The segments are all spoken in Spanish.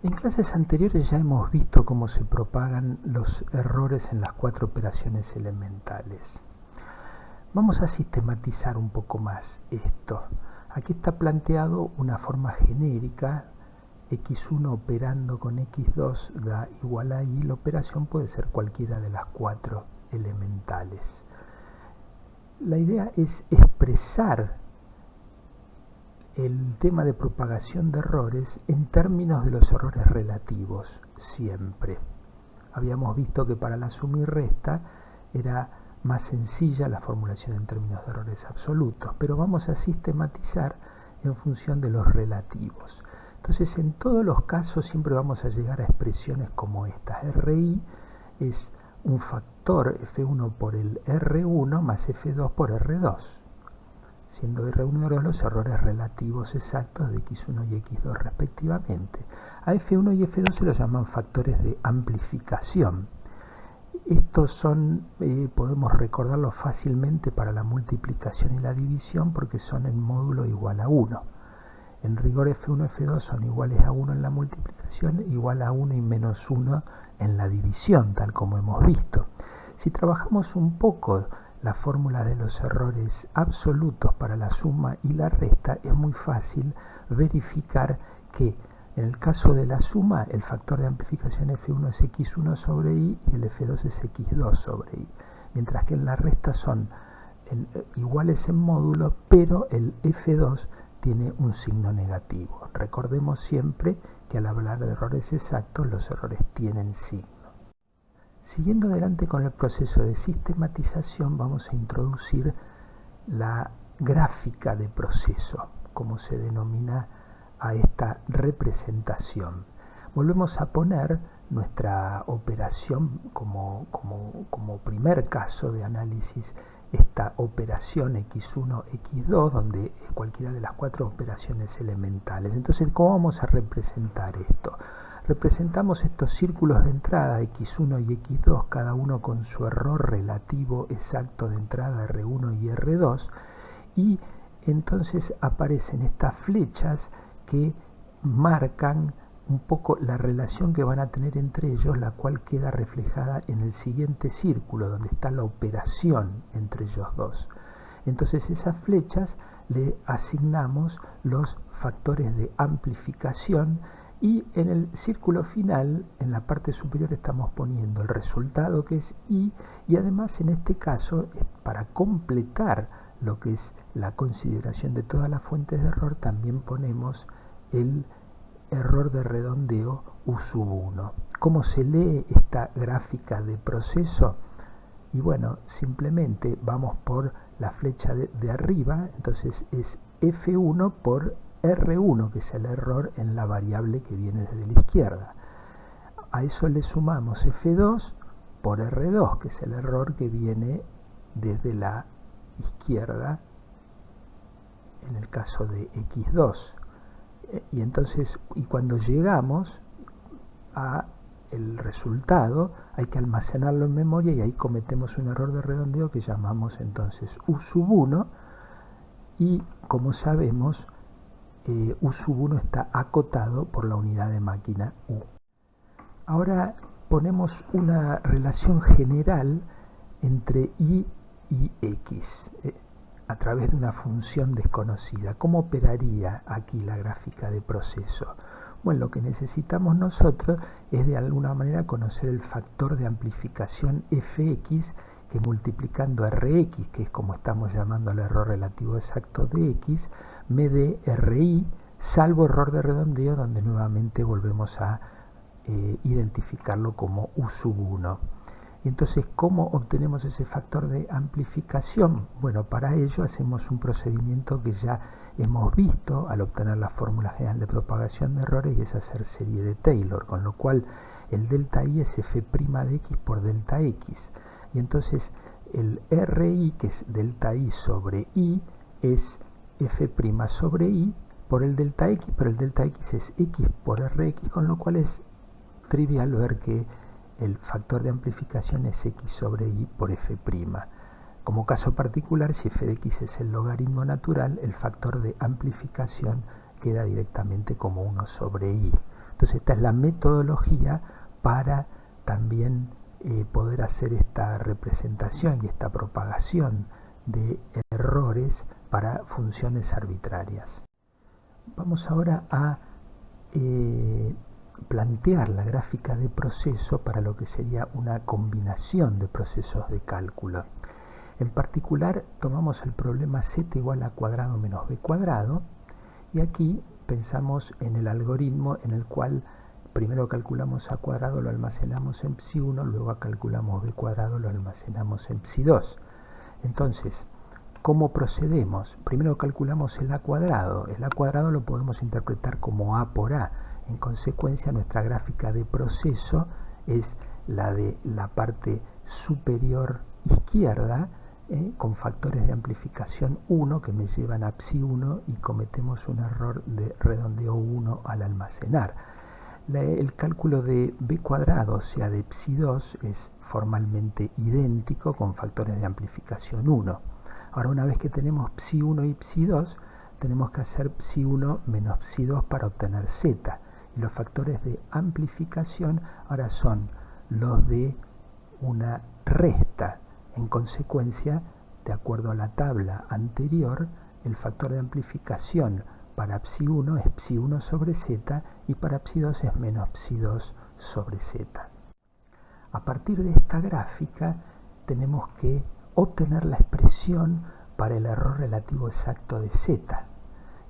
En clases anteriores ya hemos visto cómo se propagan los errores en las 4 operaciones elementales. Vamos a sistematizar un poco más esto. Aquí está planteado una forma genérica, x1 operando con x2 da igual a y. La operación puede ser cualquiera de las 4 elementales. La idea es expresar el tema de propagación de errores en términos de los errores relativos, siempre. Habíamos visto que para la suma y resta era más sencilla la formulación en términos de errores absolutos, pero vamos a sistematizar en función de los relativos. Entonces, en todos los casos siempre vamos a llegar a expresiones como estas. RI es un factor F1 por el R1 más F2 por R2. Siendo R1 y R2 los errores relativos exactos de X1 y X2 respectivamente. A F1 y F2 se los llaman factores de amplificación. Estos son, podemos recordarlos fácilmente para la multiplicación y la división porque son en módulo igual a 1. En rigor F1 y F2 son iguales a 1 en la multiplicación, igual a 1 y menos 1 en la división, tal como hemos visto. Si trabajamos un poco la fórmula de los errores absolutos para la suma y la resta, es muy fácil verificar que en el caso de la suma el factor de amplificación F1 es x1 sobre y y el F2 es x2 sobre y, mientras que en la resta son iguales en módulo, pero el F2 tiene un signo negativo. Recordemos siempre que al hablar de errores exactos los errores tienen signo. Siguiendo adelante con el proceso de sistematización, vamos a introducir la gráfica de proceso, como se denomina a esta representación. Volvemos a poner nuestra operación como primer caso de análisis, esta operación x1, x2, donde es cualquiera de las 4 operaciones elementales. Entonces, ¿cómo vamos a representar esto? Representamos estos círculos de entrada x1 y x2, cada uno con su error relativo exacto de entrada R1 y R2, y entonces aparecen estas flechas que marcan un poco la relación que van a tener entre ellos, la cual queda reflejada en el siguiente círculo, donde está la operación entre ellos dos. Entonces esas flechas le asignamos los factores de amplificación y en el círculo final, en la parte superior, estamos poniendo el resultado que es y además en este caso, para completar lo que es la consideración de todas las fuentes de error, también ponemos el error de redondeo U sub 1. ¿Cómo se lee esta gráfica de proceso? Y bueno, simplemente vamos por la flecha de arriba, entonces es F1 por R1, que es el error en la variable que viene desde la izquierda. A eso le sumamos F2 por R2, que es el error que viene desde la izquierda, en el caso de X2. Y entonces, cuando llegamos a el resultado, hay que almacenarlo en memoria y ahí cometemos un error de redondeo que llamamos entonces U sub 1, y como sabemos, U sub 1 está acotado por la unidad de máquina U. Ahora ponemos una relación general entre y x a través de una función desconocida. ¿Cómo operaría aquí la gráfica de proceso? Bueno, lo que necesitamos nosotros es de alguna manera conocer el factor de amplificación fx, que multiplicando rx, que es como estamos llamando al error relativo exacto de x, me dé ri, salvo error de redondeo, donde nuevamente volvemos a identificarlo como U sub 1. Y entonces, ¿cómo obtenemos ese factor de amplificación? Bueno, para ello hacemos un procedimiento que ya hemos visto al obtener la fórmula general de propagación de errores, y es hacer serie de Taylor, con lo cual el delta i es f' de x por delta x. Y entonces el RI, que es delta i sobre i, es f' sobre i por el delta x, pero el delta x es x por rx, con lo cual es trivial ver que el factor de amplificación es x sobre y por f'. Como caso particular, si f de x es el logaritmo natural, el factor de amplificación queda directamente como 1 sobre y. Entonces esta es la metodología para también poder hacer esta representación y esta propagación de errores para funciones arbitrarias. Vamos ahora a plantear la gráfica de proceso para lo que sería una combinación de procesos de cálculo. En particular tomamos el problema z igual a cuadrado menos b cuadrado y aquí pensamos en el algoritmo en el cual primero calculamos a cuadrado, lo almacenamos en psi1, luego calculamos b cuadrado, lo almacenamos en psi2. Entonces, ¿cómo procedemos? Primero calculamos el a cuadrado. El a cuadrado lo podemos interpretar como a por a. En consecuencia, nuestra gráfica de proceso es la de la parte superior izquierda, con factores de amplificación 1 que me llevan a psi1 y cometemos un error de redondeo 1 al almacenar. El cálculo de b cuadrado, o sea de psi2, es formalmente idéntico con factores de amplificación 1. Ahora, una vez que tenemos psi1 y psi2, tenemos que hacer psi1 menos psi2 para obtener z. Y los factores de amplificación ahora son los de una resta. En consecuencia, de acuerdo a la tabla anterior, el factor de amplificación para psi1 es psi1 sobre z y para psi2 es menos psi2 sobre z. A partir de esta gráfica tenemos que obtener la expresión para el error relativo exacto de z.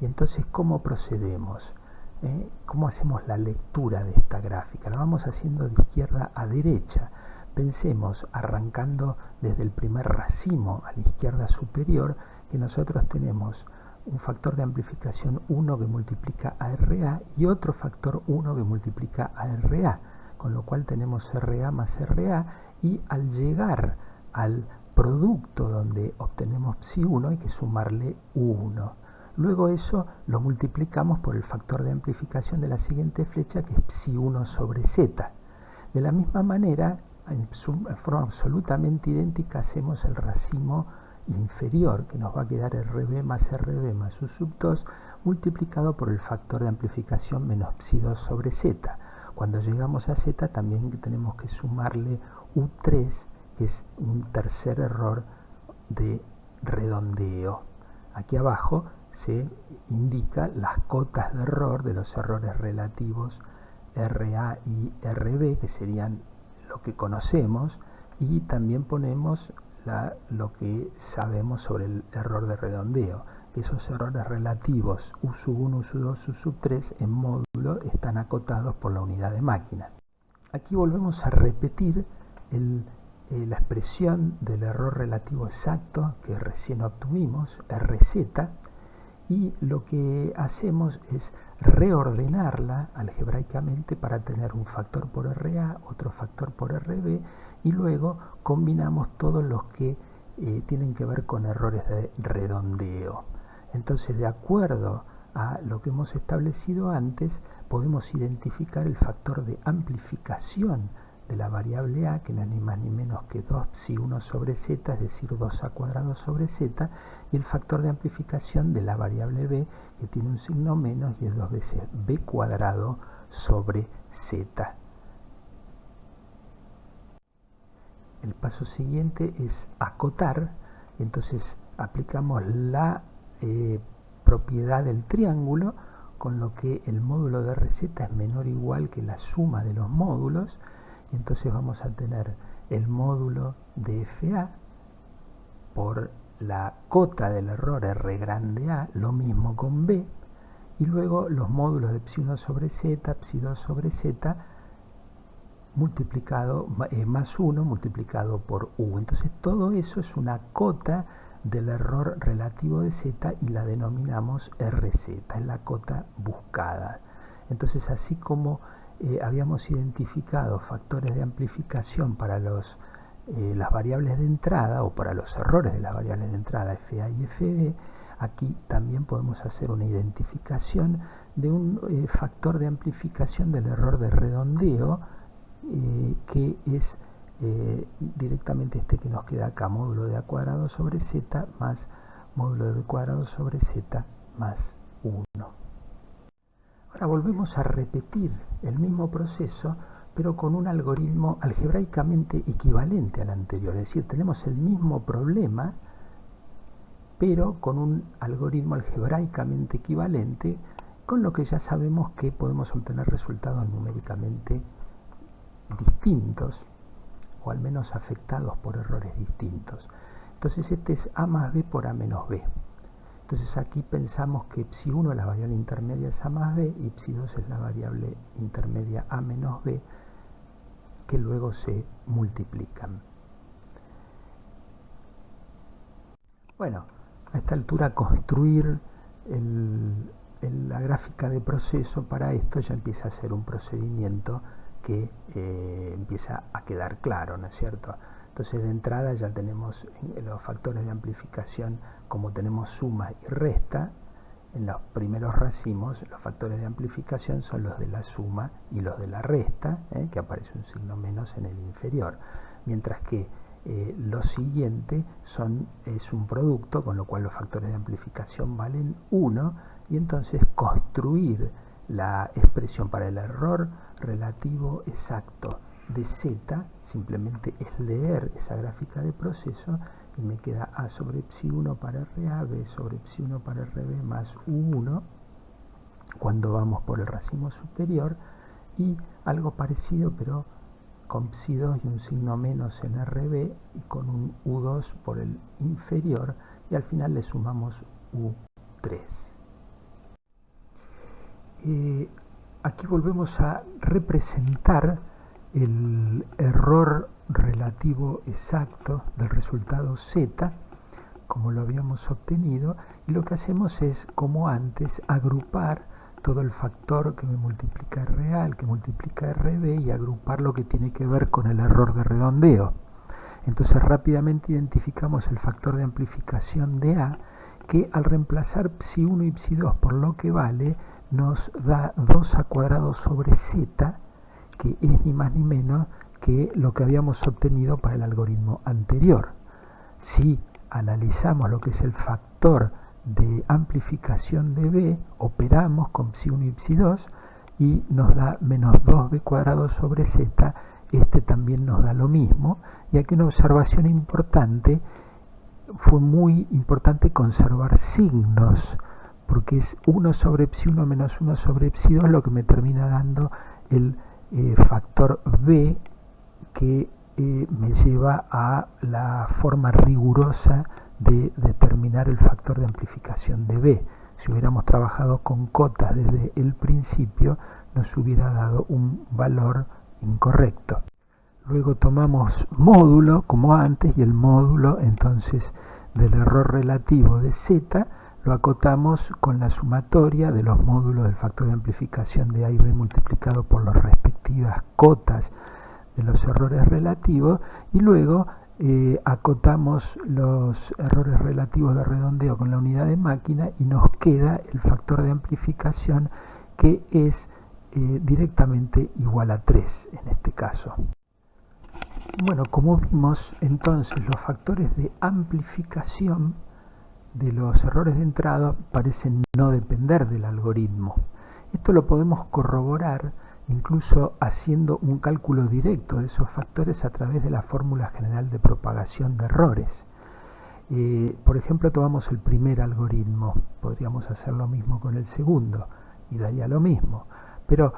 Y entonces, ¿cómo procedemos? ¿Cómo hacemos la lectura de esta gráfica? La vamos haciendo de izquierda a derecha. Pensemos, arrancando desde el primer racimo a la izquierda superior, que nosotros tenemos un factor de amplificación 1 que multiplica a RA y otro factor 1 que multiplica a RA, con lo cual tenemos RA más RA, y al llegar al producto donde obtenemos psi1 hay que sumarle 1. Luego eso lo multiplicamos por el factor de amplificación de la siguiente flecha, que es psi1 sobre z. De la misma manera, en forma absolutamente idéntica, hacemos el racimo inferior, que nos va a quedar RB más U sub 2 multiplicado por el factor de amplificación menos psi2 sobre z. Cuando llegamos a z también tenemos que sumarle U3, que es un tercer error de redondeo. Aquí abajo se indica las cotas de error de los errores relativos RA y RB, que serían lo que conocemos, y también ponemos lo que sabemos sobre el error de redondeo, que esos errores relativos U sub 1, U sub 2, U sub 3 en módulo están acotados por la unidad de máquina. Aquí volvemos a repetir la expresión del error relativo exacto que recién obtuvimos, RZ, y lo que hacemos es reordenarla algebraicamente para tener un factor por RA, otro factor por RB, y luego combinamos todos los que tienen que ver con errores de redondeo. Entonces, de acuerdo a lo que hemos establecido antes, podemos identificar el factor de amplificación de la variable a, que no es ni más ni menos que 2 psi1 sobre z, es decir, 2a cuadrado sobre z, y el factor de amplificación de la variable b, que tiene un signo menos y es 2 veces b cuadrado sobre z. El paso siguiente es acotar, entonces aplicamos la propiedad del triángulo, con lo que el módulo de RZ es menor o igual que la suma de los módulos, y entonces vamos a tener el módulo de FA por la cota del error R grande A, lo mismo con B, y luego los módulos de psi1 sobre z, psi2 sobre z, multiplicado más 1 multiplicado por U. Entonces todo eso es una cota del error relativo de z y la denominamos RZ, es la cota buscada. Entonces, así como habíamos identificado factores de amplificación para las variables de entrada o para los errores de las variables de entrada FA y FB, aquí también podemos hacer una identificación de un factor de amplificación del error de redondeo, que es directamente este que nos queda acá, módulo de a cuadrado sobre z más módulo de b cuadrado sobre z más 1. Ahora volvemos a repetir el mismo proceso, pero con un algoritmo algebraicamente equivalente al anterior. Es decir, tenemos el mismo problema, pero con un algoritmo algebraicamente equivalente, con lo que ya sabemos que podemos obtener resultados numéricamente distintos, o al menos afectados por errores distintos. Entonces este es A más B por A menos B. Entonces aquí pensamos que psi1 la variable intermedia es A más B y psi2 es la variable intermedia A menos B, que luego se multiplican. Bueno, a esta altura construir la gráfica de proceso para esto ya empieza a ser un procedimiento que empieza a quedar claro, ¿no es cierto? Entonces de entrada ya tenemos los factores de amplificación, como tenemos suma y resta, en los primeros racimos los factores de amplificación son los de la suma y los de la resta, que aparece un signo menos en el inferior, mientras que lo siguiente es un producto, con lo cual los factores de amplificación valen 1, y entonces construir la expresión para el error relativo exacto de z simplemente es leer esa gráfica de proceso y me queda A sobre psi1 para RA, B sobre psi1 para RB más U1 cuando vamos por el racimo superior, y algo parecido pero con psi2 y un signo menos en RB y con un U2 por el inferior, y al final le sumamos U3. Aquí volvemos a representar el error relativo exacto del resultado z, como lo habíamos obtenido, y lo que hacemos es, como antes, agrupar todo el factor que me multiplica real, que multiplica RB, y agrupar lo que tiene que ver con el error de redondeo. Entonces rápidamente identificamos el factor de amplificación de A, que al reemplazar psi1 y psi2 por lo que vale, nos da 2a cuadrado sobre z, que es ni más ni menos que lo que habíamos obtenido para el algoritmo anterior. Si analizamos lo que es el factor de amplificación de B, operamos con psi1 y psi2 y nos da menos 2b cuadrado sobre z. Este también nos da lo mismo, y aquí una observación importante: fue muy importante conservar signos, porque es 1 sobre psi1 menos 1 sobre psi2 lo que me termina dando el factor B, que me lleva a la forma rigurosa de determinar el factor de amplificación de B. Si hubiéramos trabajado con cotas desde el principio, nos hubiera dado un valor incorrecto. Luego tomamos módulo como antes, y el módulo entonces del error relativo de z lo acotamos con la sumatoria de los módulos del factor de amplificación de A y B multiplicado por las respectivas cotas de los errores relativos, y luego acotamos los errores relativos de redondeo con la unidad de máquina, y nos queda el factor de amplificación, que es directamente igual a 3 en este caso. Bueno, como vimos, entonces los factores de amplificación de los errores de entrada parecen no depender del algoritmo. Esto lo podemos corroborar incluso haciendo un cálculo directo de esos factores a través de la fórmula general de propagación de errores. Por ejemplo, tomamos el primer algoritmo, podríamos hacer lo mismo con el segundo y daría lo mismo, pero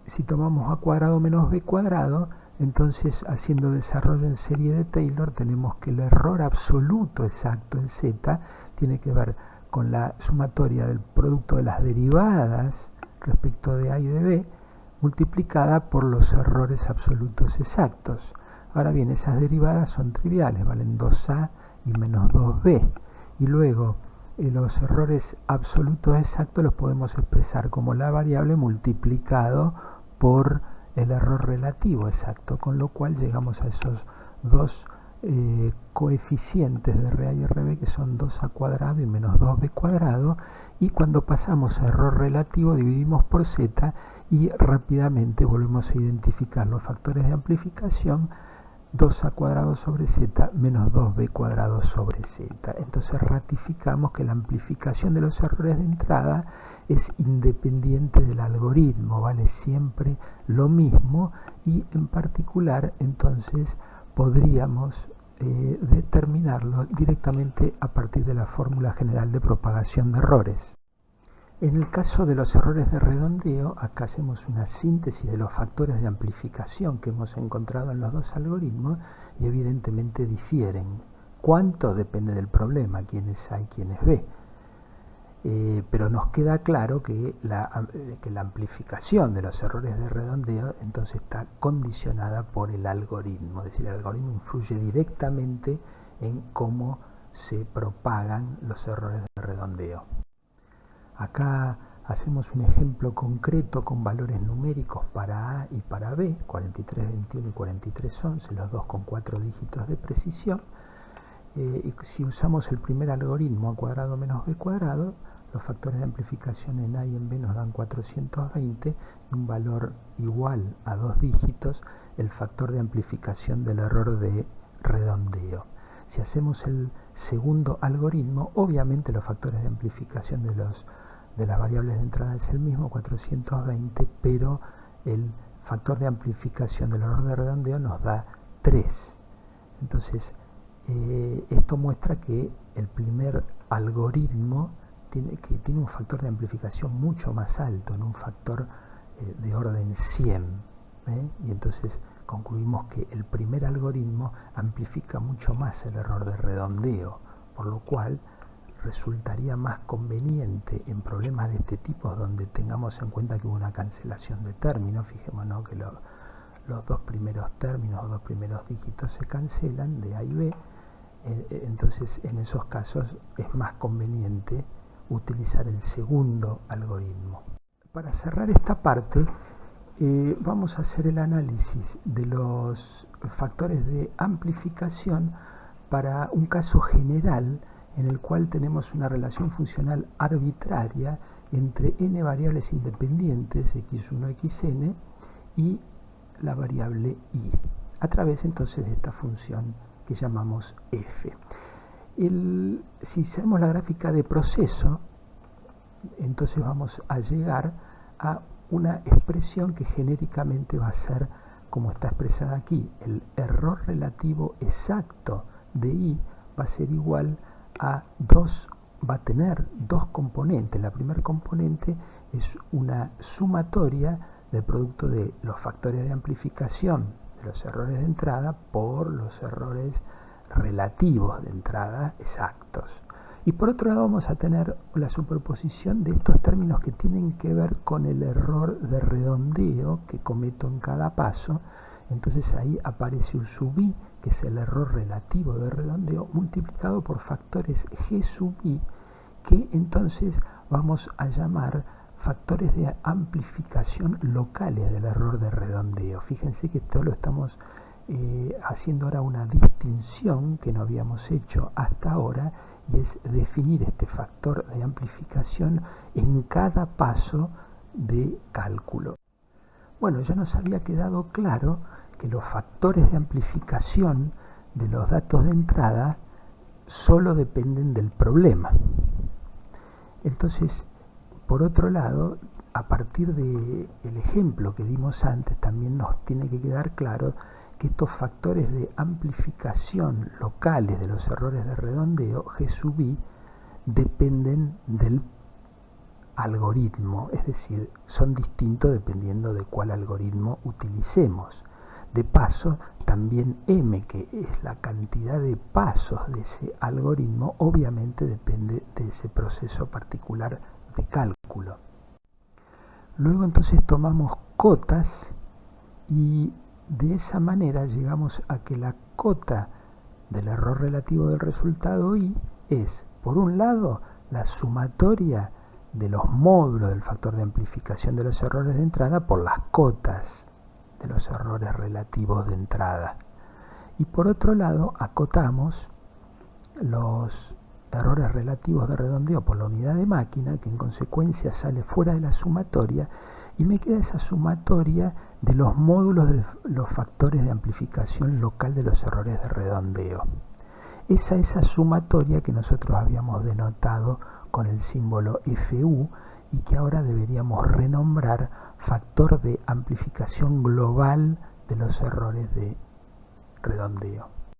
si tomamos a cuadrado menos b cuadrado, entonces haciendo desarrollo en serie de Taylor tenemos que el error absoluto exacto en z tiene que ver con la sumatoria del producto de las derivadas respecto de A y de B multiplicada por los errores absolutos exactos. Ahora bien, esas derivadas son triviales, valen 2a y menos 2b, y luego los errores absolutos exactos los podemos expresar como la variable multiplicado por el error relativo exacto, con lo cual llegamos a esos dos coeficientes de RA y RB, que son 2a cuadrado y menos 2b cuadrado, y cuando pasamos a error relativo dividimos por z y rápidamente volvemos a identificar los factores de amplificación 2a cuadrado sobre z menos 2b cuadrado sobre z. Entonces ratificamos que la amplificación de los errores de entrada es independiente del algoritmo, vale siempre lo mismo, y en particular entonces podríamos determinarlo directamente a partir de la fórmula general de propagación de errores. En el caso de los errores de redondeo, acá hacemos una síntesis de los factores de amplificación que hemos encontrado en los dos algoritmos y evidentemente difieren. ¿Cuánto? Depende del problema, quiénes A y quiénes B. Pero nos queda claro que la amplificación de los errores de redondeo entonces está condicionada por el algoritmo, es decir, el algoritmo influye directamente en cómo se propagan los errores de redondeo. Acá hacemos un ejemplo concreto con valores numéricos para A y para B, 4321 y 4311, los dos con 4 dígitos de precisión. Y si usamos el primer algoritmo, a cuadrado menos b cuadrado, los factores de amplificación en A y en B nos dan 420 y un valor igual a 2 dígitos, el factor de amplificación del error de redondeo. Si hacemos el segundo algoritmo, obviamente los factores de amplificación de las variables de entrada es el mismo, 420, pero el factor de amplificación del error de redondeo nos da 3. Entonces, esto muestra que el primer algoritmo tiene un factor de amplificación mucho más alto, en un factor de orden 100. Y entonces concluimos que el primer algoritmo amplifica mucho más el error de redondeo, por lo cual resultaría más conveniente en problemas de este tipo donde tengamos en cuenta que hubo una cancelación de términos. Fijémonos que los dos primeros términos o dos primeros dígitos se cancelan de A y B. Entonces en esos casos es más conveniente utilizar el segundo algoritmo. Para cerrar esta parte vamos a hacer el análisis de los factores de amplificación para un caso general en el cual tenemos una relación funcional arbitraria entre n variables independientes, x1, xn, y la variable y, a través entonces de esta función que llamamos f. Si hacemos la gráfica de proceso, entonces vamos a llegar a una expresión que genéricamente va a ser como está expresada aquí. El error relativo exacto de i va a ser igual a va a tener dos componentes. La primera componente es una sumatoria del producto de los factores de amplificación de los errores de entrada por los errores relativos de entrada exactos. Y por otro lado vamos a tener la superposición de estos términos que tienen que ver con el error de redondeo que cometo en cada paso. Entonces ahí aparece un sub i, que es el error relativo de redondeo, multiplicado por factores g sub i, que entonces vamos a llamar factores de amplificación locales del error de redondeo. Fíjense que esto lo estamos haciendo ahora una distinción que no habíamos hecho hasta ahora, y es definir este factor de amplificación en cada paso de cálculo. Bueno, ya nos había quedado claro que los factores de amplificación de los datos de entrada solo dependen del problema. Entonces, por otro lado, a partir del ejemplo que dimos antes, también nos tiene que quedar claro que estos factores de amplificación locales de los errores de redondeo, G sub i, dependen del algoritmo, es decir, son distintos dependiendo de cuál algoritmo utilicemos. De paso, también m, que es la cantidad de pasos de ese algoritmo, obviamente depende de ese proceso particular de cálculo. Luego entonces tomamos cotas y de esa manera llegamos a que la cota del error relativo del resultado i es, por un lado, la sumatoria de los módulos del factor de amplificación de los errores de entrada por las cotas de los errores relativos de entrada. Y por otro lado, acotamos los errores relativos de redondeo por la unidad de máquina, que en consecuencia sale fuera de la sumatoria, y me queda esa sumatoria de los módulos de los factores de amplificación local de los errores de redondeo. Esa sumatoria que nosotros habíamos denotado con el símbolo FU y que ahora deberíamos renombrar factor de amplificación global de los errores de redondeo.